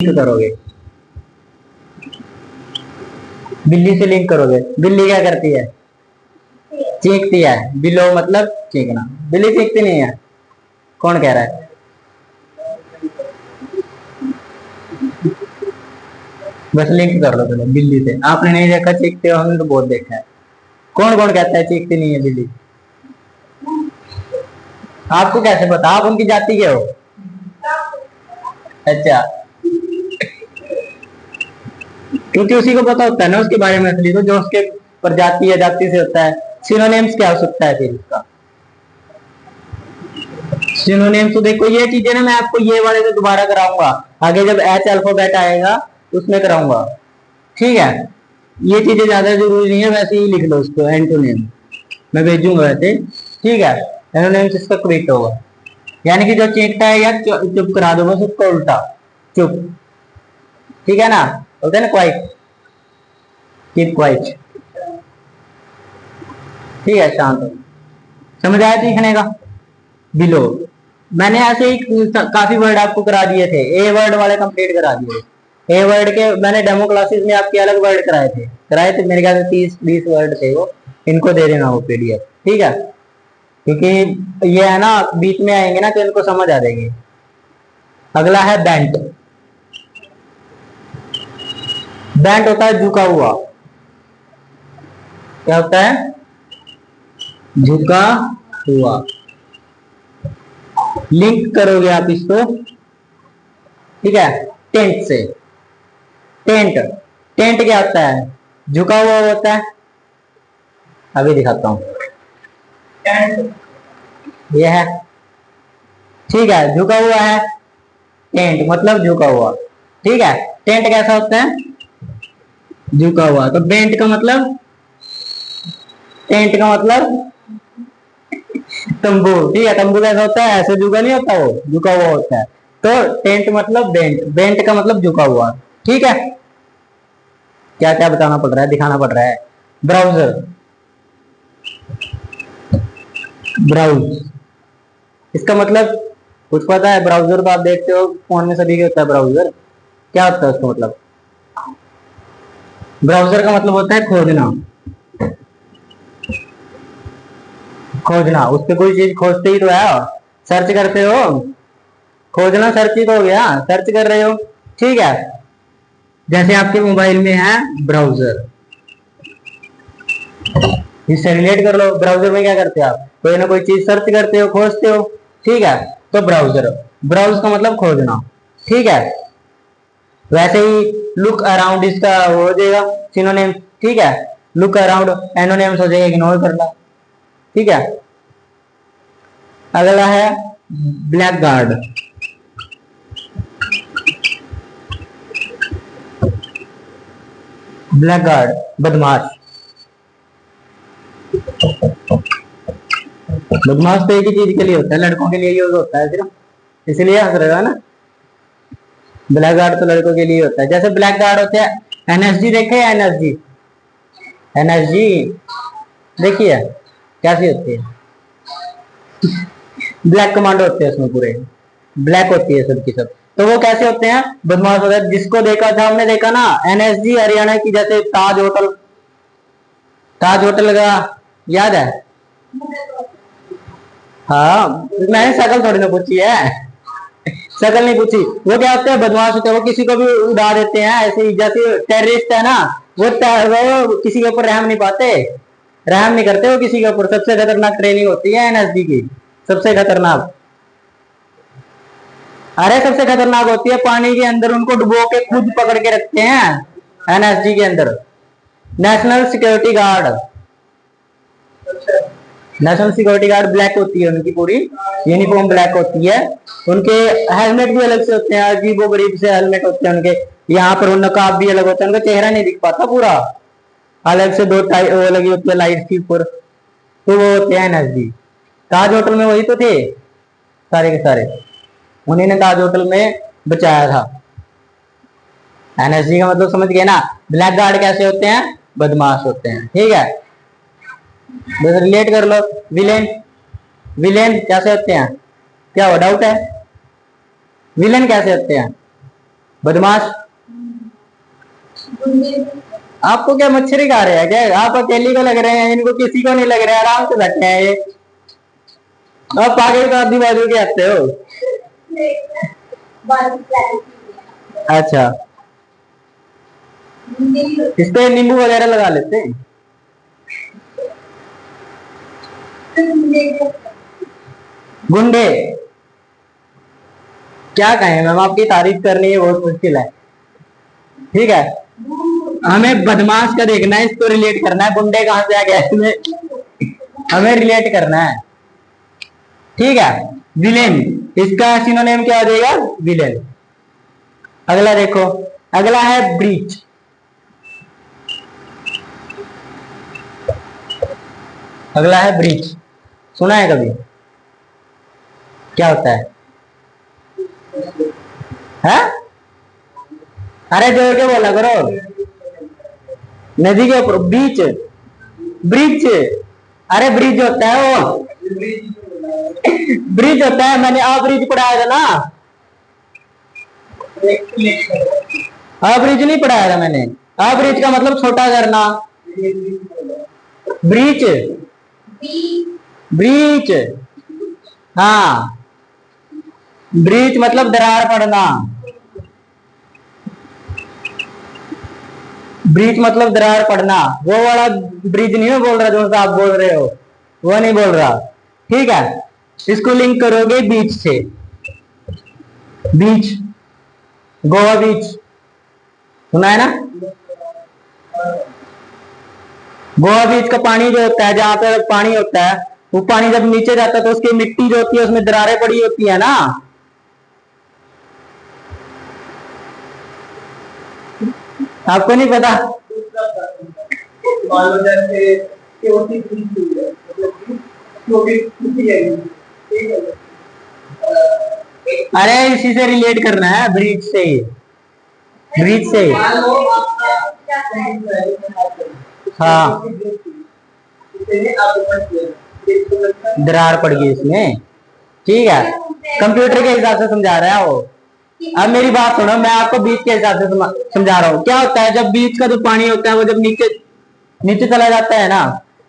Link करोगे, बिल्ली से लिंक करोगे। बिल्ली क्या करती है? चीखती है। बिलो मतलब चीखना। बिल्ली चीखती नहीं है। कौन कह रहा है? बस लिंक कर लो चलो बिल्ली से। आपने नहीं देखा चीखते हो, हमने तो बहुत देखा है। कौन कौन कहता है चीखती नहीं है बिल्ली? आपको कैसे पता? आप उनकी जाति के हो? अच्छा, क्योंकि उसी को पता होता है ना उसके बारे में, असली तो जो उसके प्रजाति या जाति से होता है। सिनोनिम्स क्या हो सकता है फिर इसका? सिनोनिम्स तो देखो ये चीजें ना, मैं आपको ये वाले से दोबारा कराऊंगा आगे, जब एच अल्फाबेट आएगा उसमें कराऊंगा। ठीक है, ये चीजें ज्यादा जरूरी नहीं है, वैसे ही लिख लो उसको एंटोनिम, मैं भेजूंगा वैसे। ठीक है, एंटोनिम्स इसका क्विट होगा, यानी कि जो चीखता है या चुप करा दो बस उसको उल्टा। चुप, ठीक है ना? बोलते हैं ना क्वाइट, कीप क्वाइट। ठीक है, शांत हो। समझ आया सीखने का? बिलो, मैंने ऐसे ही काफी वर्ड आपको करा दिए थे, ए वर्ड वाले कंप्लीट करा दिए। ए वर्ड के मैंने डेमो क्लासेस में आपके अलग वर्ड कराए थे मेरे ख्याल से 30-20 वर्ड थे वो। इनको दे देना वो पीडीएफ, ठीक है? क्योंकि ये है ना, बीच में आएंगे ना तो इनको समझ आ जाएगी। अगला है बेंट। बेंट होता है झुका हुआ। क्या होता है? झुका हुआ। लिंक करोगे आप इसको, ठीक है, टेंट से। टेंट, टेंट क्या होता है? झुका हुआ होता है। अभी दिखाता हूं, ये है, ठीक है, झुका हुआ है। टेंट मतलब झुका हुआ, ठीक है। टेंट कैसा होता है? झुका हुआ। तो बेंट का मतलब, टेंट का मतलब तंबू, ठीक है। तंबू कैसा होता है? ऐसे झुका नहीं होता, वो झुका हुआ होता है। तो टेंट मतलब बेंट, बेंट का मतलब झुका हुआ, ठीक है। क्या क्या बताना पड़ रहा है, दिखाना पड़ रहा है। ब्राउजर, ब्राउज, इसका मतलब कुछ पता है? ब्राउजर तो आप देखते हो फोन में सभी के होता है ब्राउजर। क्या होता है उसका मतलब? ब्राउजर का मतलब होता है खोजना। खोजना, उस पर कोई चीज खोजते ही तो है, सर्च करते हो। खोजना सर्च ही तो हो गया, सर्च कर रहे हो, ठीक है। जैसे आपके मोबाइल में है ब्राउजर, इससे रिलेट कर लो। ब्राउजर में क्या करते हो आप? कोई ना कोई चीज सर्च करते हो, खोजते हो, ठीक है। तो ब्राउजर, ब्राउज का मतलब खोजना, ठीक है। वैसे ही लुक अराउंड इसका हो जाएगा सिनोनिम, ठीक है। लुक अराउंड एनोनिम्स हो जाएगा, इग्नोर करना, ठीक है। अगला है ब्लैक गार्ड। ब्लैक गार्ड बदमाश। बदमाश तो एक ही चीज के लिए होता है, लड़कों के लिए यूज होता है सिर्फ, इसलिए हंस रहे हो ना। ब्लैक गार्ड तो लड़कों के लिए होता है। जैसे ब्लैक गार्ड होते हैं, एनएसजी देखे? एनएसजी, एनएसजी देखिए कैसी होती है? ब्लैक कमांडो होते हैं उसमें, पूरे ब्लैक होती है सबकी सब। तो वो कैसे होते हैं? बदमाश होते हैं। जिसको देखा था हमने, देखा ना एनएसजी हरियाणा की, जैसे ताज होटल, ताज होटल का याद है? हाँ, मैंने शकल थोड़ी ना पूछी है, शकल नहीं पूछी। वो क्या होते हैं? बदमाश होते हैं। वो किसी को भी उड़ा देते हैं ऐसे ही, जैसे टेररिस्ट है ना, वो किसी के ऊपर रहम नहीं पाते, रहम नहीं करते वो किसी के ऊपर। सबसे खतरनाक ट्रेनिंग होती है एनएसजी की, सबसे खतरनाक। अरे सबसे खतरनाक होती है, पानी के अंदर उनको डुबो के खुद पकड़ के रखते हैं एनएसजी के अंदर। National security guard, national security guard black होती है उनकी पूरी यूनिफॉर्म, ब्लैक होती है। उनके हेलमेट भी अलग से होते हैं, अजीबो गरीब से हेलमेट होते हैं उनके। यहाँ पर नकाब भी अलग होता है, उनका चेहरा नहीं दिख पाता पूरा, अलग से दो टाई वो लगी होती है लाइट की ऊपर। तो वो होते हैं एनएसजी। ताज होटल में वही तो थे सारे के सारे, उन्हीं ने ताज होटल में बचाया था। एनएसजी का मतलब समझ गए ना? ब्लैक गार्ड कैसे होते हैं? बदमाश होते हैं, ठीक है। बस रिलेट कर लो। विलेन, विलेन कैसे होते हैं? क्या वो डाउट है? विलेन कैसे होते हैं? बदमाश। आपको क्या मच्छरी खा रहे हैं क्या? आप अकेली को लग रहे हैं, इनको किसी को नहीं लग रहा है, आराम से बैठे हैं ये। आप पागल का आदमी बाजू के आते हो। अच्छा, इस पे नींबू वगैरह लगा लेते हैं। गुंडे क्या कहें मैम, आपकी तारीफ करनी है बहुत मुश्किल है। ठीक है, हमें बदमाश का देखना है, इसको रिलेट करना है, गुंडे कहां से आ गया इसमें, हमें रिलेट करना है। ठीक है, विलेन, इसका सिनोनिम क्या हो जाएगा? विलेन। अगला देखो, अगला है ब्रीच। अगला है ब्रीच, सुना है कभी? क्या होता है? है? अरे जोर के बोला करो। नदी के ऊपर बीच, ब्रिज। अरे ब्रिज होता है वो, ब्रिज होता है, मैंने आ ब्रिज पढ़ाया था ना। आ ब्रिज नहीं पढ़ाया था मैंने। आ ब्रिज का मतलब छोटा करना। ब्रीच, ब्रीच, हाँ, ब्रीच मतलब दरार पड़ना। ब्रीच मतलब दरार पड़ना। वो वाला ब्रिज नहीं मैं बोल रहा जो आप बोल रहे हो, वो नहीं बोल रहा। ठीक है, इसको लिंक करोगे बीच से। बीच, गोवा बीच, सुना है ना? गोवा बीच का पानी जो होता है, जहां पे पानी होता है, वो पानी जब नीचे जाता है तो उसकी मिट्टी जो होती है उसमें दरारें पड़ी होती है ना। आपको नहीं पता? अरे इसी से रिलेट करना है, ब्रिज से, ब्रिज से। हाँ, दरार पड़ गई इसमें। ठीक है, कंप्यूटर के हिसाब से समझा रहा है वो। अब मेरी बात सुनो, मैं आपको बीच के हिसाब से समझा रहा हूँ। क्या होता है, जब बीच का जो पानी होता है वो जब नीचे नीचे चला जाता है ना,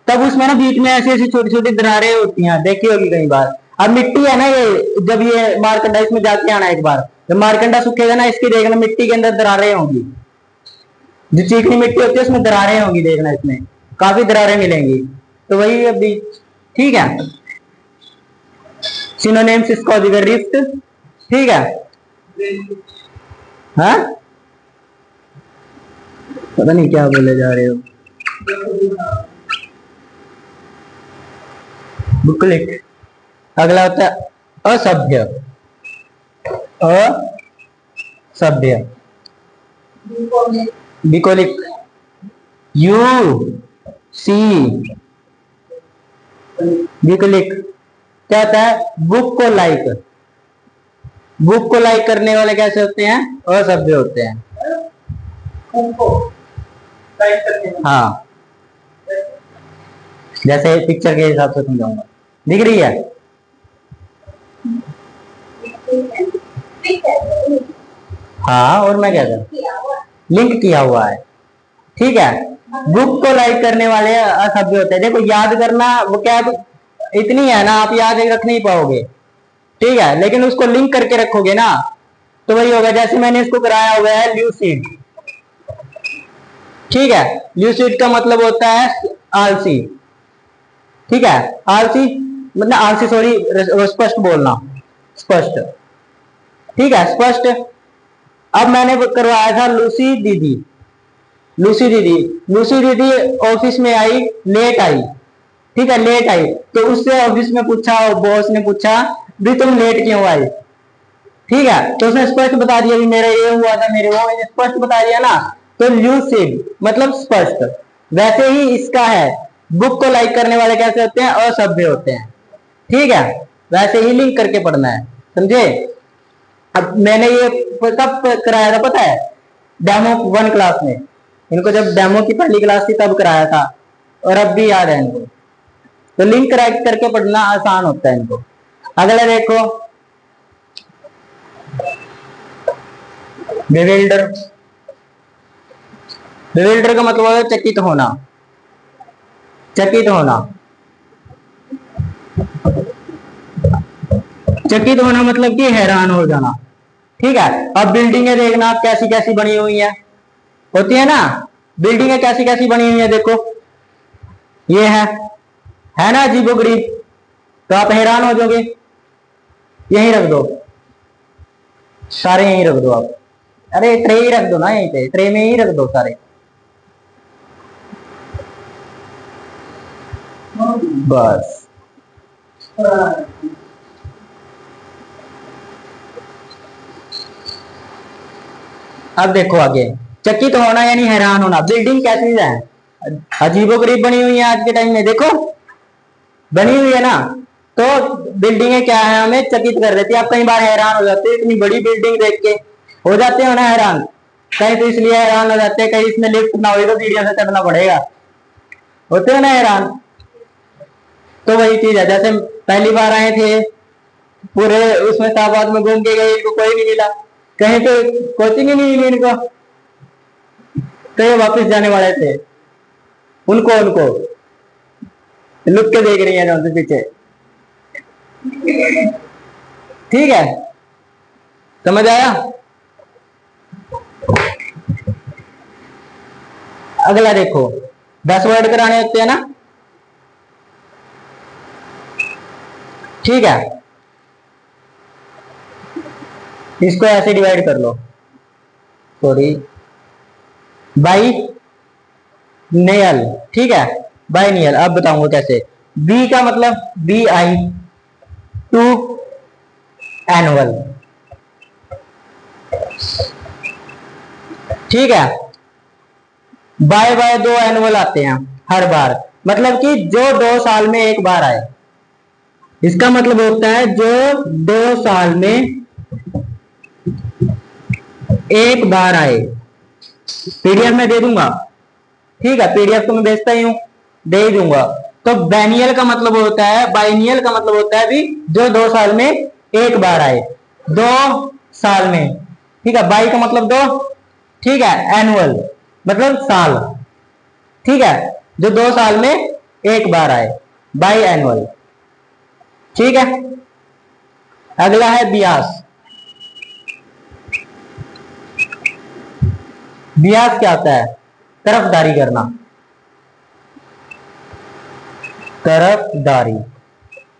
तब उसमें ना बीच में ऐसी ऐसी छोटी छोटी दरारें होती हैं, देखी होगी कई बार। अब मिट्टी है ना ये, जब ये मारकंडा, इसमें जाके आना एक बार, जब मारकंडा सूखेगा ना, इसकी देखना मिट्टी के अंदर दरारें होंगी। जो चीकनी मिट्टी होती है उसमें दरारें होंगी, देखना इसमें काफी दरारें मिलेंगी। तो वही है बीच। ठीक है, सिनोनिम्स इसको हो जाएगा रिफ्ट। ठीक है, हाँ, पता नहीं क्या बोले जा रहे हो। बुकलिक। अगला होता है असभ्य। असभ्य, बिकोलिक, यू सी, बिकोलिक। क्या होता है? बुक को लाइक, बुक को लाइक करने वाले कैसे होते हैं? असभ्य होते हैं। हाँ, जैसे पिक्चर के हिसाब से समझाऊंगा, दिख रही है? हाँ, और मैं क्या करूं, लिंक किया हुआ है। ठीक है, बुक को लाइक करने वाले असभ्य होते हैं। देखो याद करना वो क्या इतनी है ना, आप याद रख नहीं पाओगे। ठीक है, लेकिन उसको लिंक करके रखोगे ना, तो वही होगा। जैसे मैंने इसको कराया हुआ है ल्यूसिड। ठीक है, ल्यूसिड का मतलब होता है आलसी। ठीक है, आलसी मतलब आलसी, सॉरी, स्पष्ट बोलना, स्पष्ट। ठीक है, स्पष्ट। अब मैंने करवाया था लूसी दीदी। लूसी दीदी, लूसी दीदी ऑफिस में आई, लेट आई। ठीक है, लेट आई, तो उससे ऑफिस में पूछा, बॉस ने पूछा भी तुम लेट क्यों आई? ठीक है, तो उसने स्पष्ट बता दिया भी मेरा ये हुआ था, मेरे वो, स्पष्ट बता दिया ना। तो ल्यूसिड मतलब स्पष्ट। वैसे ही इसका है, बुक को लाइक करने वाले कैसे होते हैं? असभ्य होते हैं। ठीक है, वैसे ही लिंक करके पढ़ना है, समझे? अब मैंने ये कब कराया था पता है? डेमो 1 क्लास में। इनको जब डेमो की पहली क्लास थी तब कराया था, और अब भी याद है इनको। तो लिंक करके पढ़ना आसान होता है इनको। अगला देखो, बेविल्डर, बेविल्डर का मतलब है चकित होना, चकित होना, चकित होना मतलब कि हैरान हो जाना। ठीक है, अब बिल्डिंगें देखना कैसी कैसी बनी हुई है, होती है ना, बिल्डिंगें कैसी कैसी बनी हुई है, देखो ये है ना अजीबोगरीब, तो आप हैरान हो जाओगे। यहीं रख दो, सारे यहीं रख दो आप, अरे ट्रे ही रख दो ना, यहीं पे ट्रे में ही रख दो सारे, बस। अब देखो आगे, चकित होना यानी हैरान होना। बिल्डिंग कैसी है, अजीबोगरीब बनी हुई है आज के टाइम में, देखो बनी हुई है ना, तो बिल्डिंगें क्या है, हमें चकित कर देती है। आप कई बार हैरान हो जाते हैं इतनी बड़ी बिल्डिंग देख के, हो जाते हो ना हैरान, कहीं तो इसलिए हैरान हो जाते हैं, कहीं इसमें लिफ्ट ना हो तो सीढ़ियों से चढ़ना पड़ेगा, होते हो ना हैरान। तो वही चीज है, जैसे पहली बार आए थे, पूरे उसमें शाहबाद में घूम के गए, इनको कोई नहीं मिला, कहीं तो कोचिंग ही नहीं मिली इनको, तो ये वापस जाने वाले थे, उनको उनको लुक के देख रही है उनसे पीछे। ठीक है, समझ आया। अगला देखो, 10 वर्ड कराने होते हैं ना, ठीक है, इसको ऐसे डिवाइड कर लो, सॉरी, बाई नेयल, ठीक है, बाई नेयल। अब बताऊंगा कैसे। बी का मतलब बी आई, टू एनुअल, ठीक है, बाय बाय दो एनुअल आते हैं हर बार, मतलब कि जो 2 साल में एक बार आए, इसका मतलब होता है जो 2 साल में एक बार आए। पीडीएफ में दे दूंगा, ठीक है, पीडीएफ तो मैं भेजता ही हूं, दे ही दूंगा। तो बैनियल का मतलब होता है, बाइनियल का मतलब होता है भी जो 2 साल में एक बार आए, 2 साल में, ठीक है, बाई का मतलब 2, ठीक है, एनुअल मतलब साल, ठीक है, जो 2 साल में एक बार आए, बाई एनुअल, ठीक है। अगला है बियास। बियास क्या होता है, तरफदारी करना, तरफदारी,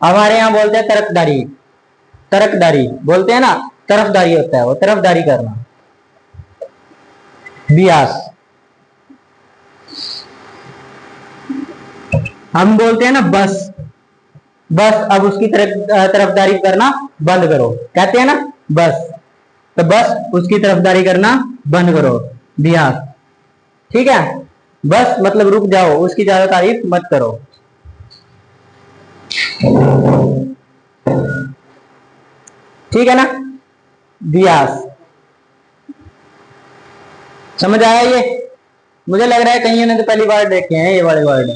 हमारे यहां बोलते हैं तरफदारी, तरफदारी बोलते हैं ना, तरफदारी होता है वो, तरफदारी करना, बियास। हम बोलते हैं ना बस, बस अब उसकी तरफदारी करना बंद करो, कहते हैं ना बस, तो बस उसकी तरफदारी करना बंद करो, बियास, ठीक है, बस मतलब रुक जाओ, उसकी ज्यादा तारीफ मत करो। ठीक है ना, बियास, समझ आया ये। मुझे लग रहा है कहीं ने तो पहली बार देखे हैं ये वाले वर्ड,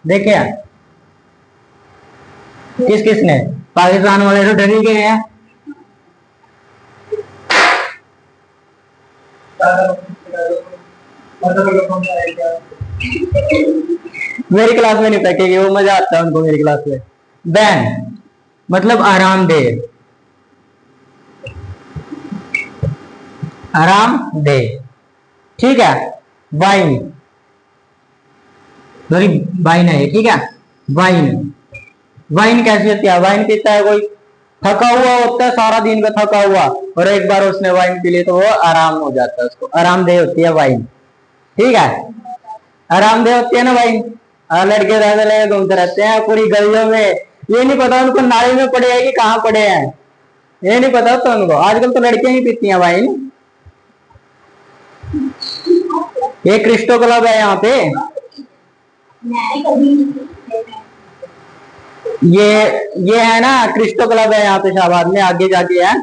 देखे हैं किस किस ने, पाकिस्तान वाले तो डर ही गए हैं। मेरी क्लास में नहीं फेंकेगी वो, मजा आता है उनको मेरी क्लास में। बैन मतलब आरामदेह, आरामदेह, ठीक है। वाइन, सॉरी वाइन है, ठीक है, वाइन, वाइन कैसी होती है, वाइन पीता है कोई थका हुआ होता है, सारा दिन का थका हुआ, और एक बार उसने वाइन पी ली तो वो आराम हो जाता है, उसको आरामदेह होती है वाइन, ठीक है, आरामदेह होती है ना वाइन। लड़के ज्यादा लगे घूमते रहते हैं पूरी गलियों में, ये नहीं पता उनको नाली में पड़े हैं कि कहाँ पड़े हैं, ये नहीं पता तो उनको। आजकल तो लड़कियां ही पीती हैं वाइन, ये क्रिस्टो क्लब है यहाँ पे, ये है ना क्रिस्टो क्लब है यहाँ पे शाहबाद में, आगे जाके है,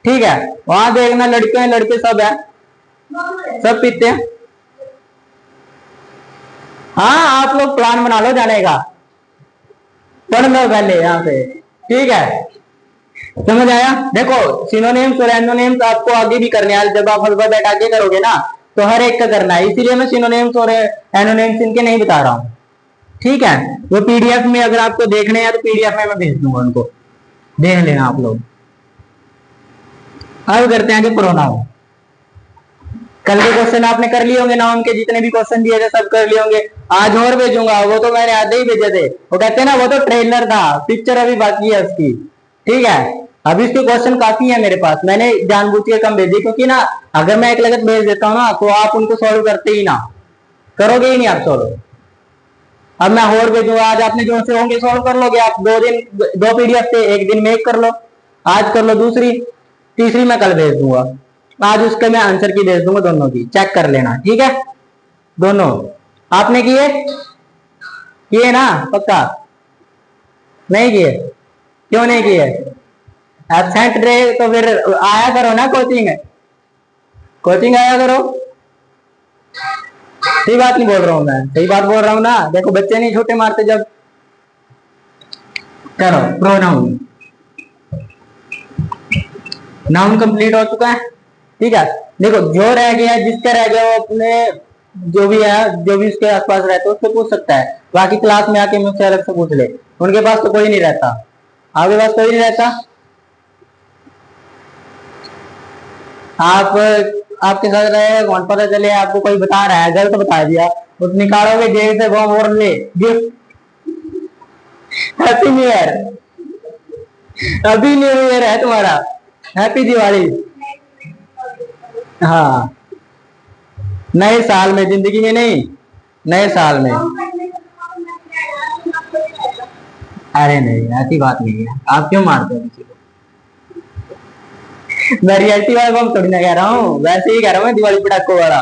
ठीक है, वहां देखना लड़के लड़के सब है, सब पीते हैं। हाँ आप लोग प्लान बना लो जाने का, पढ़ लो पहले यहाँ पे, ठीक है, समझ आया? देखो सिनोनिम्स और एनोनिम्स आपको आगे भी करने हैं, जब आप अल्फाबेट आगे करोगे ना तो हर एक का करना है, इसीलिए मैं सिनोनिम्स और एनोनिम्स इनके नहीं बता रहा हूँ। ठीक है, वो पीडीएफ में अगर आपको देखने हैं तो पीडीएफ में मैं भेज दूंगा, उनको देख लेना आप लोग। अब करते हैं कि प्रोनाउन। कल के क्वेश्चन आपने कर लिए होंगे, नाउन के जितने भी क्वेश्चन दिए थे सब कर लिए होंगे। आज और भेजूंगा, वो तो मैंने आधे ही भेजे थे। वो कहते हैं ना वो तो ट्रेलर था, पिक्चर अभी बाकी है उसकी। ठीक है, अभी इसके क्वेश्चन काफी है मेरे पास, मैंने जानबूझ के कम भेजे, क्योंकि ना अगर मैं एक लगत भेज देता हूँ ना तो आप उनको सॉल्व करते ही ना, करोगे ही नहीं आप सॉल्व। अब मैं और भेजूंगा, आज आपने जो से होंगे सॉल्व कर लोगे आप, 2 दिन 2 पीडीएफ थे, एक दिन में एक कर लो, आज कर लो दूसरी, तीसरी मैं कल भेज दूंगा। आज उसके मैं आंसर की भेज दूंगा, दोनों की चेक कर लेना। ठीक है, दोनों आपने किए किए ना पक्का? नहीं किए? क्यों नहीं किए? एब्सेंट रहे तो फिर आया करो ना कोचिंग, कोचिंग आया करो। सही बात नहीं बोल रहा हूं मैं, सही बात बोल रहा हूं ना। देखो बच्चे नहीं छोटे मारते जब। करो प्रोनाउन, नाउन कंप्लीट हो चुका है। ठीक है, देखो जो रह गया, जिसका रह गया वो अपने जो भी है, जो भी उसके आसपास रहता है उससे पूछ सकता है, बाकी क्लास में आके मुझसे अलग से पूछ ले। उनके पास तो कोई नहीं रहता, आपके पास कोई नहीं रहता। आप आपके साथ रहे, कौन पता चले आपको कोई बता रहा है, गलत बता दिया, उस निकालोगे जेब से बम और ले गिफ्ट, हैप्पी न्यू ईयर, अभी न्यू ईयर है तुम्हारा, हैप्पी दिवाली। हाँ, नए साल में, जिंदगी में नहीं, नए साल में। अरे नहीं ऐसी बात नहीं है, आप क्यों मारते हो किसी को? मैं रियलिटी वाला बम थोड़ी ना कह रहा हूँ, वैसे ही कह रहा हूँ मैं, दिवाली पटाखों वाला।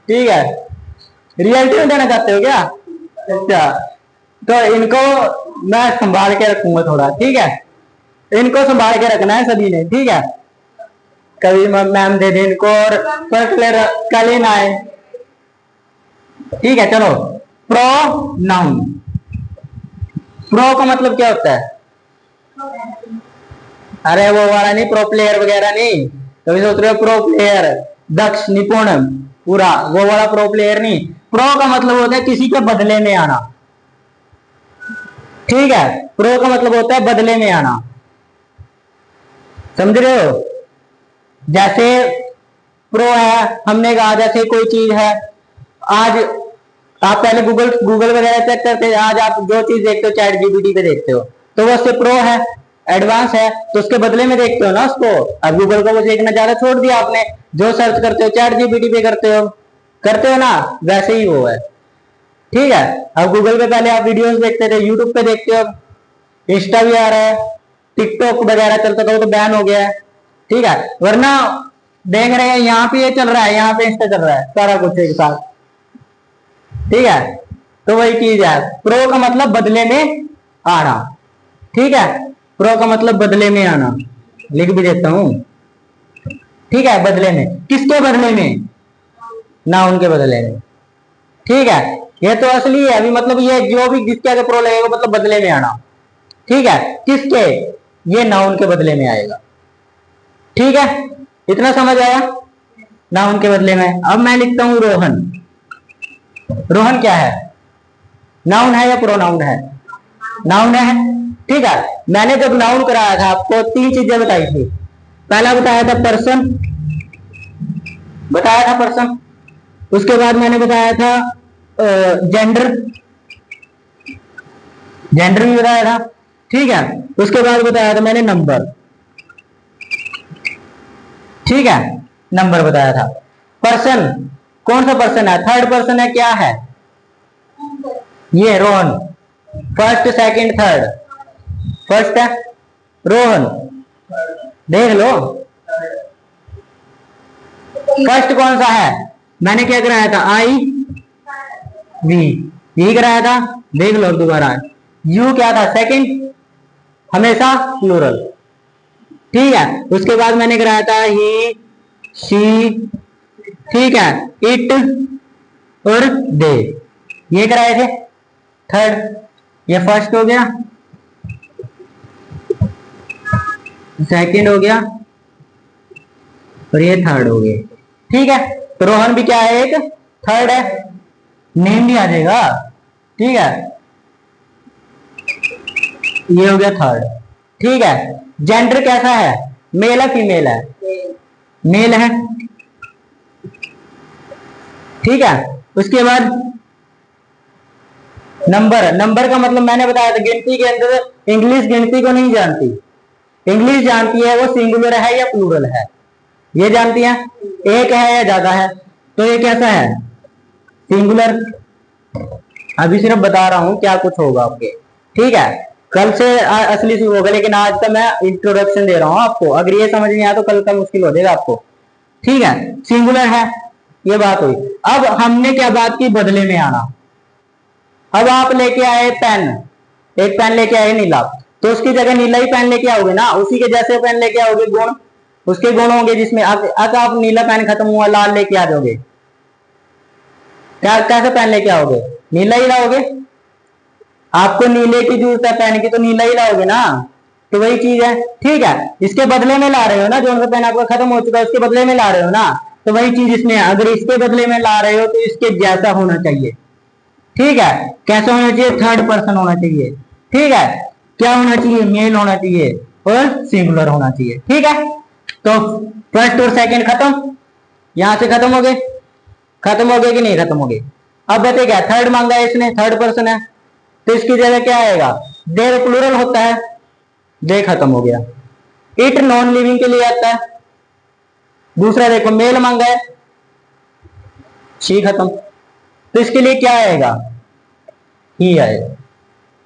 ठीक है, रियलिटी में देना चाहते हो क्या? अच्छा, तो इनको मैं संभाल के रखूंगा थोड़ा। ठीक है, इनको संभाल के रखना है सभी ने। ठीक है, कभी मैम दे दे इनको, और फर्स्ट कल ही ना आए। ठीक है, चलो प्रो नाउन। प्रो का मतलब क्या होता है? अरे वो वाला नहीं, प्रो प्लेयर वगैरह नहीं, कभी सोच रहे हो प्रो प्लेयर, दक्ष निपुण पूरा, वो वाला प्रो प्लेयर नहीं। प्रो का मतलब होता है किसी के बदले में आना। ठीक है, प्रो का मतलब होता है बदले में आना, समझ रहे हो? जैसे प्रो है, हमने कहा जैसे कोई चीज है, आज आप पहले गूगल गूगल वगैरह चेक करते हैं, आज आप जो चीज देखते हो चैट जीपीटी पे देखते हो, तो वो उससे प्रो है, एडवांस है, तो उसके बदले में देखते हो ना उसको। अब गूगल को वो देखना ज्यादा छोड़ दिया आपने, जो सर्च करते हो चैट जीपीटी पे करते हो ना, वैसे ही वो है। ठीक है, अब गूगल पे पहले आप वीडियोस देखते थे, यूट्यूब पे देखते हो, इंस्टा भी आ रहा है, टिकटॉक वगैरह चलता था वो तो बैन हो गया है। ठीक है, वरना देख रहे हैं यहाँ पे ये चल रहा है, यहाँ पे इंस्टा चल रहा है, सारा कुछ एक साथ। ठीक है, तो वही चीज है, प्रो का मतलब बदले में आना। ठीक है, प्रो का मतलब बदले में आना, लिख भी देता हूं। ठीक है, बदले में, किसके बदले में? नाउन के बदले में। ठीक है, ये तो असली है अभी, मतलब ये जो भी जिसके आगे प्रो लगेगा मतलब बदले में आना। ठीक है, किसके? ये नाउन के बदले में आएगा। ठीक है, इतना समझ आया? नाउन के बदले में। अब मैं लिखता हूं रोहन। रोहन क्या है? नाउन है या प्रोनाउन है? नाउन है। ठीक है, मैंने जब नाउन कराया था आपको 3 चीजें बताई थी। पहला बताया था पर्सन, बताया था पर्सन, उसके बाद मैंने बताया था जेंडर, जेंडर भी बताया था। ठीक है, उसके बाद बताया था मैंने नंबर। ठीक है, नंबर बताया था। पर्सन, कौन सा पर्सन है? थर्ड पर्सन है, क्या है? ये Rohan, first second third, first है रोहन, देख लो फर्स्ट कौन सा है। मैंने क्या कराया था? आई वी, यही कराया था, देख लो दोबारा। यू क्या था? सेकंड, हमेशा प्लूरल। ठीक है, उसके बाद मैंने कराया था ही शी, ठीक है, इट और दे, ये कराए थे थर्ड। ये फर्स्ट हो गया। सेकंड हो गया और ये थर्ड हो गया। ठीक है, तो रोहन भी क्या है, एक थर्ड है, नेम भी आ जाएगा। ठीक है, ये हो गया थर्ड। ठीक है, जेंडर कैसा है, मेल है फीमेल है, मेल है। ठीक है, उसके बाद नंबर, नंबर का मतलब मैंने बताया था गिनती के अंदर इंग्लिश गिनती को नहीं जानती, इंग्लिश जानती है वो सिंगुलर है या प्लूरल है, ये जानती है, एक है या ज्यादा है, तो ये कैसा है, सिंगुलर। अभी सिर्फ बता रहा हूं क्या कुछ होगा आपके। ठीक है, कल से असली शुरू होगा, लेकिन आज का मैं इंट्रोडक्शन दे रहा हूं आपको, अगर ये समझ नहीं आया तो कल का मुश्किल हो जाएगा आपको। ठीक है, सिंगुलर है, ये बात हुई। अब हमने क्या बात की, बदले में आना। अब आप लेके आए पेन, एक पेन लेके आए नीला, तो उसकी जगह नीला ही पेन लेके आओगे ना, उसी के जैसे पेन लेके आओगे, गुण उसके गुण होंगे, जिसमें आप नीला पेन खत्म हुआ लाल लेके आ जाओगे, क्या कैसे पेन लेके आओगे, नीला ही लाओगे। आपको नीले की जरूरत है पेन की, तो नीला ही लाओगे ना, तो वही चीज है। ठीक है, इसके बदले में ला रहे हो ना, जो पेन आपका खत्म हो चुका है उसके बदले में ला रहे हो ना, तो वही चीज इसमें, अगर इसके बदले में ला रहे हो तो इसके जैसा होना चाहिए। ठीक है, कैसा होना चाहिए, थर्ड पर्सन होना चाहिए। ठीक है, क्या होना चाहिए, मेल होना चाहिए और सिंगुलर होना चाहिए। ठीक है, तो फर्स्ट और सेकंड खत्म, यहां से खत्म हो गए, खत्म हो गए कि नहीं खत्म हो गए। अब बचे क्या, थर्ड मांगा है इसने, थर्ड पर्सन है, तो इसकी जगह क्या आएगा, दे प्लूरल होता है, दे खत्म हो गया। इट नॉन लिविंग के लिए आता है। दूसरा देखो, मेल मांगा है, शी खत्म, तो इसके लिए क्या आएगा, ही आएगा,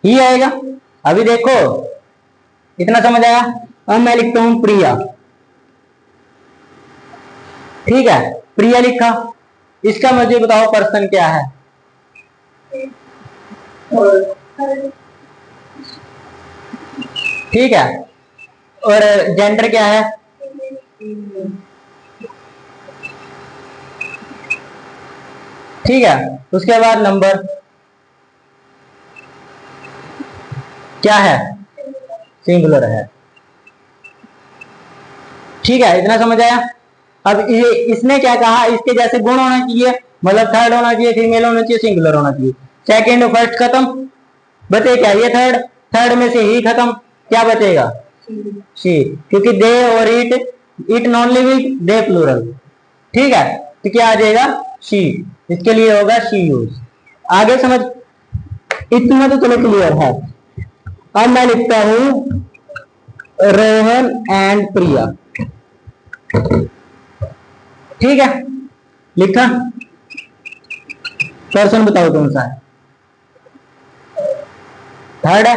ही आएगा। अभी देखो, इतना समझ आया। अब मैं लिखता हूं प्रिया। ठीक है, प्रिया लिखा, इसका मुझे बताओ पर्सन क्या है, ठीक है, और जेंडर क्या है, ठीक है। उसके बाद नंबर क्या है, सिंगुलर है। ठीक है, इतना समझ आया। अब ये इसने क्या कहा, इसके जैसे गुण होना चाहिए, मतलब थर्ड होना चाहिए, फीमेल होना चाहिए, सिंगुलर होना चाहिए। सेकंड और फर्स्ट खत्म, बचे क्या, ये थर्ड, थर्ड में से ही खत्म, क्या बचेगा, शी, क्योंकि दे और it, it non living, they plural. ठीक है, तो क्या आ जाएगा, शी, इसके लिए होगा शी यूज। आगे समझ, इतना तो चलो क्लियर है। अब मैं लिखता हूं रोहन एंड प्रिया। ठीक है, लिखा, पर्सन बताओ कौन सा है, थर्ड है,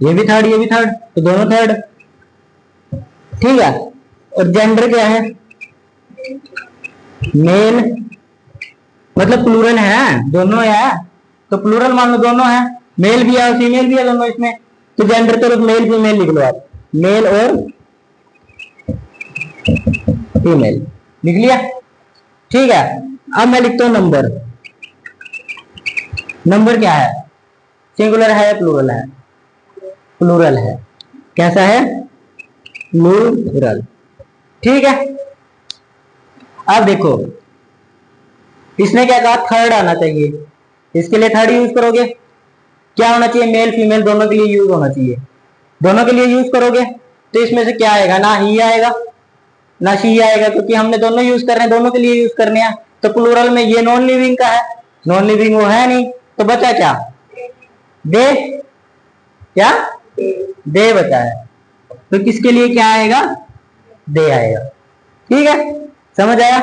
ये भी थर्ड, ये भी थर्ड, तो दोनों थर्ड। ठीक है, और जेंडर क्या है, मेल, मतलब प्लूरल है, दोनों है, तो प्लूरल मान लो दोनों है, मेल भी है और फीमेल भी है दोनों इसमें, तो जेंडर तो मेल फीमेल लिख लो आप, मेल और फीमेल लिख लिया। ठीक है, अब मैं लिखता हूं नंबर। नंबर क्या है, सिंगुलर है या प्लूरल है, प्लूरल है, कैसा है, प्लूरल। ठीक है, अब देखो, इसने क्या कहा, थर्ड आना चाहिए, इसके लिए थर्ड यूज करोगे, क्या होना चाहिए, मेल फीमेल दोनों के लिए यूज होना चाहिए, दोनों के लिए यूज करोगे, तो इसमें से क्या आएगा, ना ही आएगा ना शी आएगा, क्योंकि हमने दोनों यूज कर रहे हैं, दोनों के लिए यूज करने हैं। तो प्लूरल में ये नॉन लिविंग का है, नॉन लिविंग वो है नहीं, तो बचा क्या, दे, क्या, दे बचा है, तो किसके लिए क्या आएगा, दे आएगा। ठीक है, समझ आया,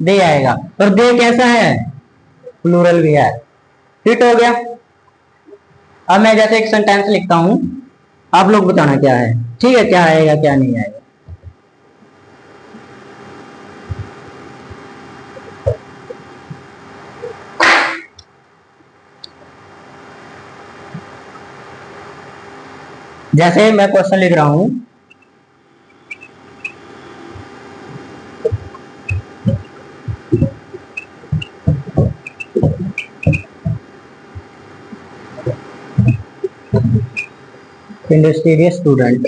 दे आएगा, और दे कैसा है, प्लूरल भी है। फिट हो गया। अब मैं जैसे एक सेंटेंस लिखता हूं, आप लोग बताना क्या है, ठीक है, क्या आएगा क्या नहीं आएगा। जैसे मैं क्वेश्चन लिख रहा हूं, industrial student,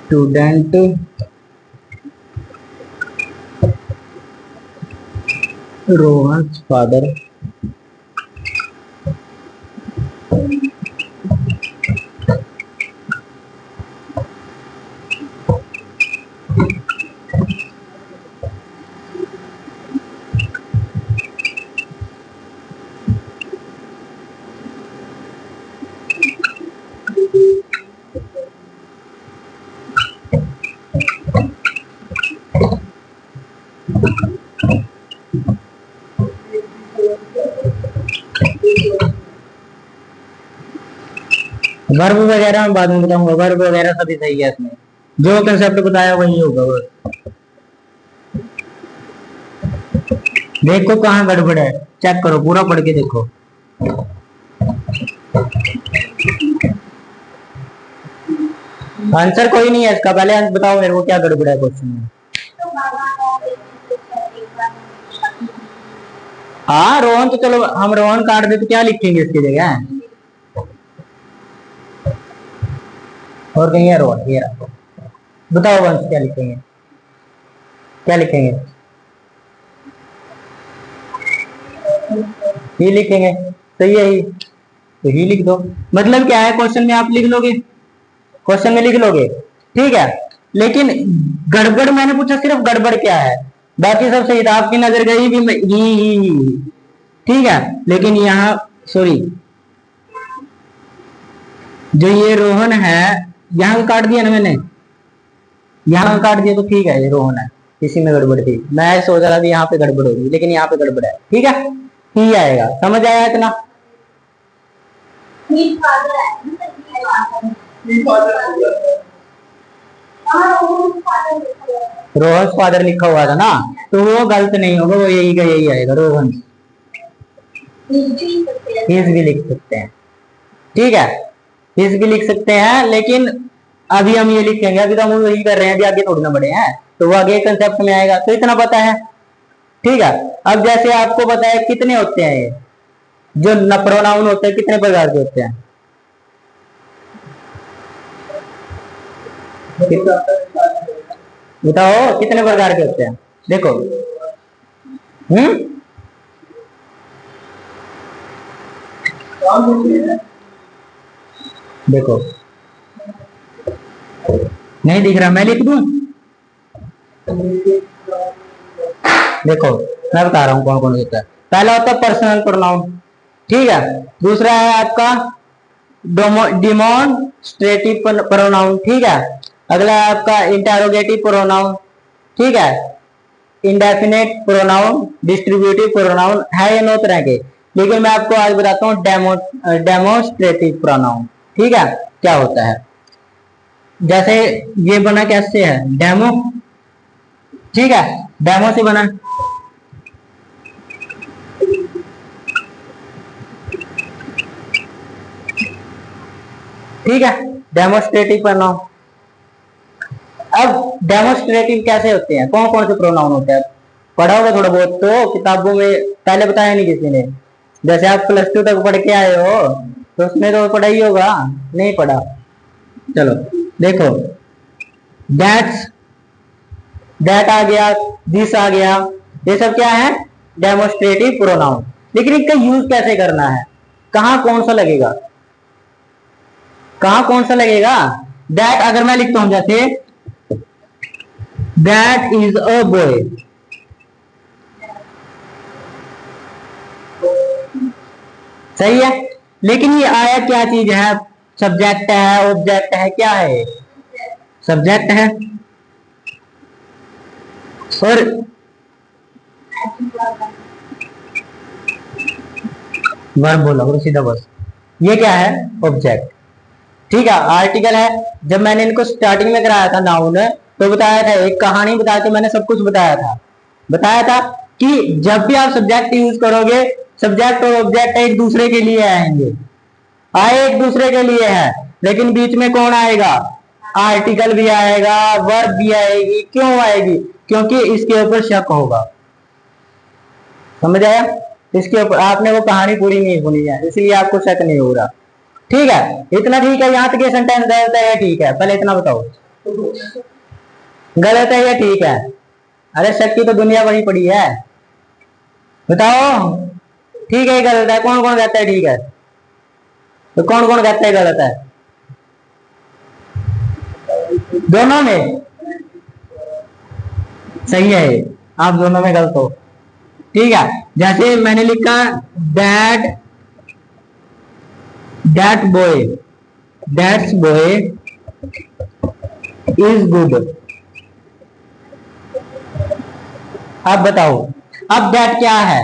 student Rohan father verb वगैरह मैं बाद में बताऊंगा, वर्ब वगैरह सभी सही है इसमें, जो कंसेप्ट बताया वही होगा बस। देखो कहाँ गड़बड़ है, चेक करो, पूरा पढ़ के देखो। आंसर कोई नहीं है इसका, पहले बताओ मेरे को क्या गड़बड़ है क्वेश्चन में। हाँ रोहन, तो चलो हम रोहन काट दे तो क्या लिखेंगे इसकी जगह, और कहीं है रोहन, ये रखो। बताओ वंश क्या लिखेंगे, क्या लिखेंगे, ही लिखेंगे, सही है ही, तो ही लिख दो। मतलब क्या है, क्वेश्चन में आप लिख लोगे, क्वेश्चन में लिख लोगे, ठीक है। लेकिन गड़बड़ मैंने पूछा सिर्फ गड़बड़ क्या है, बाकी सब सही था, आपकी नजर गई भी ही, ठीक है। लेकिन यहाँ सॉरी, जो ये रोहन है यहाँ काट दिया ना मैंने, यहाँ काट दिया तो ठीक है, ये रोहन है, इसी में गड़बड़ थी। मैं सोच रहा था यहाँ पे गड़बड़ होगी, लेकिन यहाँ पे गड़बड़ है, ठीक है, ही आएगा। समझ आया इतना? रोहन फादर लिखा हुआ था ना, तो वो गलत नहीं होगा, वो यही का यही आएगा, रोहन। हिज भी लिख सकते हैं, ठीक है, हिज भी लिख सकते हैं, लेकिन अभी हम ये लिखेंगे, अभी तो हम वही कर रहे हैं, अभी आगे थोड़ी ना बढ़े हैं, तो वो आगे कंसेप्ट में आएगा, तो इतना पता है, ठीक है। अब जैसे आपको पता है कितने होते हैं ये जो प्रोनाउन होते हैं, कितने प्रकार के होते हैं, बताओ कितने प्रकार के होते हैं, देखो। देखो नहीं दिख रहा, मैं लिख दूं, देखो मैं बता रहा हूं कौन कौन होता है। पहला होता है पर्सनल प्रोनाउन, ठीक है। दूसरा है आपका डिमॉन्स्ट्रेटिव प्रोनाउन, ठीक है। अगला है आपका इंटरोगेटिव प्रोनाउन, ठीक है। इंडेफिनेट प्रोनाउन, डिस्ट्रीब्यूटिव प्रोनाउन है ये 9 तरह के, लेकिन मैं आपको आज बताता हूँ डेमोन्स्ट्रेटिव प्रोनाउन, ठीक है, क्या होता है। जैसे ये बना कैसे है, डेमो, ठीक है, डेमो से बना, ठीक है, डेमोस्ट्रेटिव प्रोनाउन। अब डेमोस्ट्रेटिव कैसे होते हैं, कौन कौन से प्रोनाउन होते हैं, पढ़ा होगा थोड़ा बहुत तो किताबों में, पहले बताया नहीं किसी ने। जैसे आप +2 तक पढ़ के आए हो, तो उसमें तो पढ़ा ही होगा, नहीं पढ़ा, चलो देखो, दैट्स, दैट आ गया, दिस आ गया, ये सब क्या है, डेमोस्ट्रेटिव प्रोनाउन। लेकिन इसका यूज कैसे करना है, कहाँ कौन सा लगेगा, कहाँ कौन सा लगेगा। दैट अगर मैं लिखता हूं जैसे दैट इज अ बॉय, सही है, लेकिन ये आया क्या चीज है, सब्जेक्ट है, ऑब्जेक्ट है, क्या है, सब्जेक्ट है, और वर्ब बोला और सीधा बस, ये क्या है, ऑब्जेक्ट, ठीक है। आर्टिकल है, जब मैंने इनको स्टार्टिंग में कराया था नाउन, तो बताया था, एक कहानी बताया था, मैंने सब कुछ बताया था कि जब भी आप सब्जेक्ट यूज करोगे, सब्जेक्ट और ऑब्जेक्ट एक दूसरे के लिए आएंगे, आए एक दूसरे के लिए है, लेकिन बीच में कौन आएगा, आर्टिकल भी आएगा, वर्ब भी आएगी, क्यों आएगी, क्योंकि इसके ऊपर शक होगा, समझ आया, इसके ऊपर आपने वो कहानी पूरी नहीं सुनी है, इसलिए आपको शक नहीं हो रहा, ठीक है। इतना ठीक है, यहाँ तक ये सेंटेंस है, ठीक है, पहले इतना बताओ, गलत है या ठीक है? अरे शक की तो दुनिया बड़ी पड़ी है, बताओ। ठीक है गलत है, कौन कौन कहता है ठीक है? तो कौन कौन कहता है गलत है? दोनों में सही है, आप दोनों में गलत हो। ठीक है, जैसे मैंने लिखा that that boy that's boy is good. अब बताओ, अब दैट क्या है?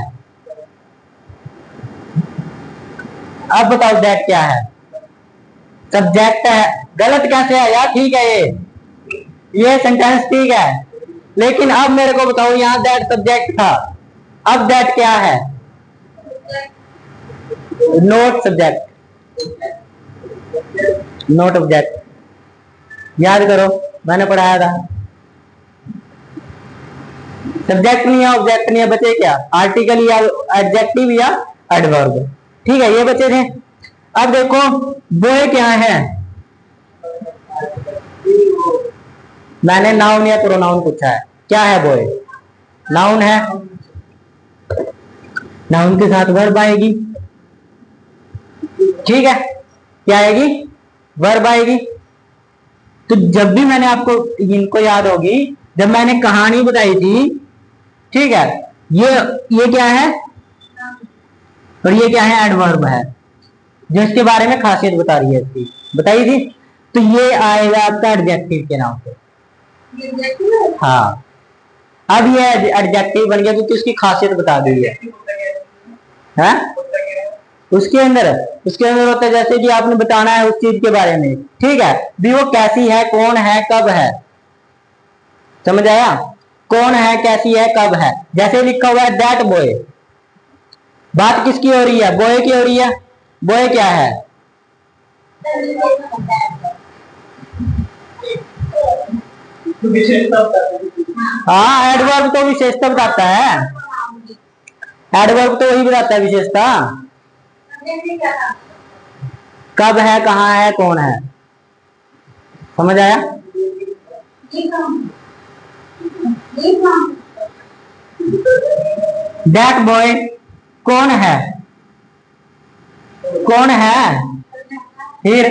अब बताओ दैट क्या है? सब्जेक्ट है। गलत कैसे है यार? ठीक है, ये सेंटेंस ठीक है, लेकिन अब मेरे को बताओ, यहाँ दैट सब्जेक्ट था, अब दैट क्या है? Note subject, note object. याद करो, मैंने पढ़ाया था। सब्जेक्ट नहीं है, ऑब्जेक्ट नहीं है, बचे क्या? आर्टिकल या एडजेक्टिव या एडवर्ब। ठीक है, ये बचे थे। अब देखो बॉय क्या है? मैंने नाउन या प्रोनाउन पूछा है, क्या है बॉय? नाउन है, नाउन के साथ वर्ब आएगी। ठीक है, क्या आएगी? वर्ब आएगी। तो जब भी मैंने आपको, इनको याद होगी, जब मैंने कहानी बताई थी, ठीक है, ये क्या है और ये क्या है? एडवर्ब है, जो इसके बारे में खासियत बता रही है, इसकी बताई थी। तो ये आएगा आपका एडजेक्टिव के नाम पे। हाँ, अब ये एडजेक्टिव बन गया क्योंकि उसकी खासियत बता दी है। उसके अंदर होता है जैसे कि आपने बताना है उस चीज के बारे में। ठीक है, भी वो कैसी है, कौन है, कब है। समझ आया? कौन है, कैसी है, कब है। जैसे लिखा हुआ है दैट बॉय, बात किसकी हो रही है? बॉय की हो रही है। बॉय क्या है? हाँ, एडवर्ब तो विशेषता बताता है, एडवर्ब तो वही बताता है विशेषता। कब है, कहाँ है, कौन है। समझ आया? दैट बॉय कौन है? कौन है? फिर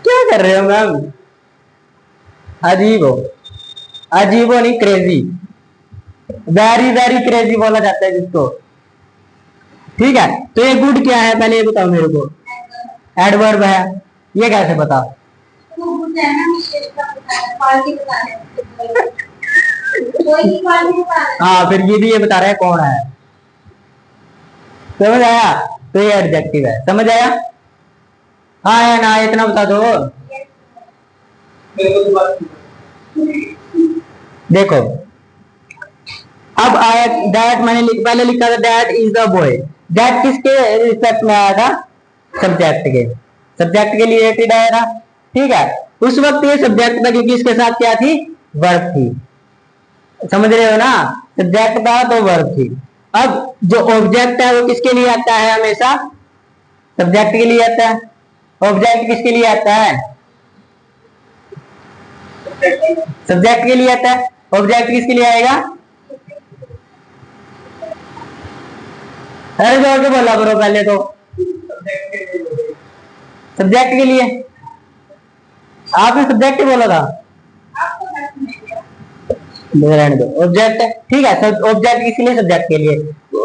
क्या कर रहे हो मैम? अजीब हो, अजीब हो नहीं, क्रेजी, वेरी वेरी क्रेजी बोला जाता है जिसको। ठीक है, तो ये गुड क्या है पहले ये बताओ मेरे को। एडवर्ब है, ये कैसे बता? हाँ, फिर ये भी ये बता रहा है कौन है। समझ आया? तो ये एडजेक्टिव है। समझ आया? हाँ या ना, इतना बता दो। देखो, अब आया दैट, मैंने पहले लिखा था that is the boy. That किसके रिस्पेक्ट में आया था? सब्जेक्ट के, सब्जेक्ट के रिलेटेड आया था। ठीक है, उस वक्त ये सब्जेक्ट था क्योंकि इसके साथ क्या थी? वर्ब थी। समझ रहे हो ना? सब्जेक्ट था तो वर्ब थी। अब जो ऑब्जेक्ट है वो किसके लिए आता है? हमेशा सब्जेक्ट के लिए आता है। ऑब्जेक्ट किसके लिए आता है? सब्जेक्ट के लिए आता है। ऑब्जेक्ट किसके लिए आएगा? अरे जोर के बोला करो पहले तो। सब्जेक्ट के लिए। आपने सब्जेक्ट बोला था, रहने दो। ऑब्जेक्ट, ठीक है, सब ऑब्जेक्ट किसके लिए? सब्जेक्ट के लिए।